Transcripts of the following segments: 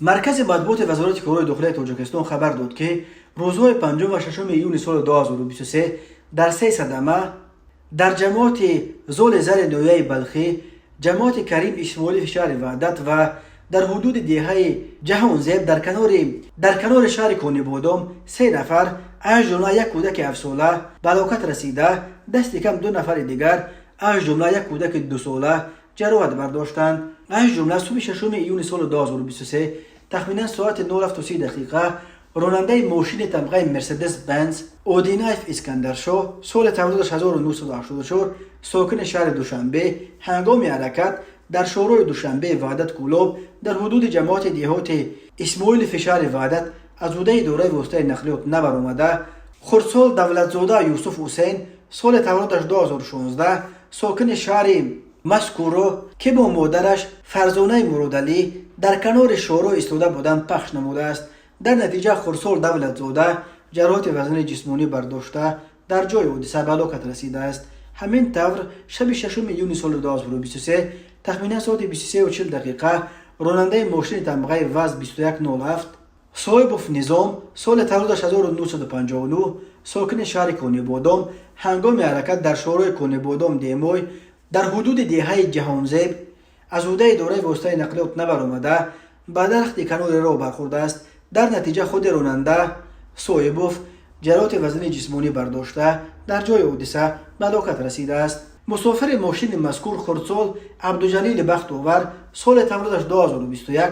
مرکز مطبوعات وزارت کارهای داخلی تاجیکستان خبر داد که روزهای 5 و 6 ایون سال 2023 در 3 صدمه در جماعت زول زر نویه بلخی، جماعت کریم اسماعیل شهر وحدت و در حدود دیهه جهان زیب در کنار شهر کونی بودم 3 نفر از جمله یک کودک 7 ساله به هلاکت رسیده، دست کم 2 نفر دیگر از جمله یک کودک 2 ساله جراحت برداشتند. از جمله صبح 6 ایون سال 2023 تخمینا ساعت 9:30 دقیقه راننده ماشین طبقه مرسدس بنز اودی 9 اسکندرشاه سال تولد 1984 ساکن شهر دوشنبه هنگام حرکت در شورای دوشنبه وحدت کولاب در حدود جماعت دیهات اسماعیل شهر وحدت از عهده اداره واسطه نقلیات نبرآمده خردسال دولتزاده یوسف حسین سال تولدش 2016 ساکن شهر مذکور که با مادرش فرزانه مرادعلی در کنار شورای ایستاده بودند پخش نموده است. در نتیجه خردسال دولتزاده جراحت وزن جسمانی برداشته در جای حادثه به هلاکت رسیده است. همین طور شب 6 ایون سال 2023 تخمینا ساعت 23:40 دقیقه راننده ماشین طبقه وز 2107 صاحب نظام سال تولدش 1959 ساکن شهر کونی بودم هنگام حرکت در شورای کونی بودم دیموی در حدود دیهه جهانزیب از عهده اداره واسطه نقلیات نبرآمده به درخت کنار راه برخورده است. در نتیجه خود راننده صاحبوف جراحت وزن جسمانی برداشته در جای حادثه به هلاکت رسیده است. مسافر ماشین مذکور خردسال عبدالجلیل بخت‌آور سال تولدش 2021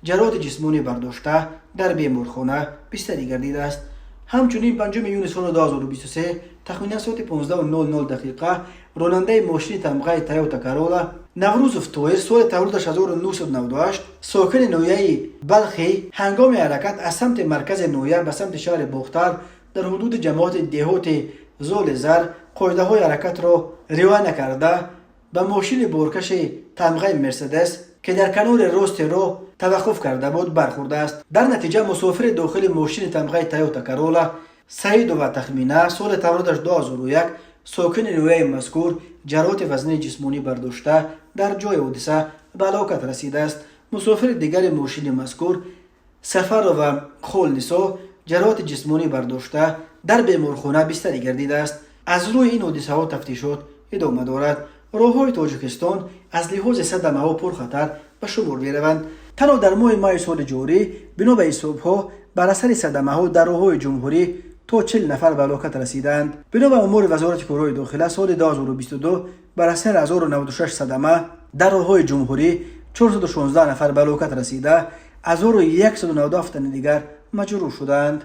جراحت جسمانی برداشته در بیمارخانه بستری گردیده است. همچنین 5 ایون سال 2023 تخمینا ساعت 15:00 دقیقه راننده ماشین طبقه تویوتا کرولا نوروزوف تویر سال تولدش 1998 ساکن نویه بلخی هنگام حرکت از سمت مرکز نویه به سمت شهر بختر در حدود جماعت دیهات زول زر قاعده های حرکت را رعایت نکرده به ماشین بارکش طبقه مرسدس که در کنار راست راه توقف کرده بود برخورده است. در نتیجه مسافر داخل ماشین طبقه تویوتا کرولا سعید و تخمینه سال تولدش 2001 ساکن نویه مذکور جراحت وزن جسمانی برداشته در جای حادثه به هلاکت رسیده است. مسافر دیگر ماشین مذکور سفر و خولنسا جراحت جسمانی برداشته در بیمارخانه بستری گردیده است. از روی این حادثه ها تفتیشات ادامه دارد. راههای تاجیکستان از لحاظ صدمه ها پرخطر به شمار می‌روند. تنها در ماه مای سال جاری بنا به حساب‌ها بر اثر صدمه ها در راههای جمهوری تا 40 نفر به هلاکت رسیدند. بنا به امور وزارت کارهای داخلی سال 2022 بر اثر 1096 صدمه در راههای جمهوری 416 نفر به هلاکت رسیده، 1197 تن دیگر مجروح شدند.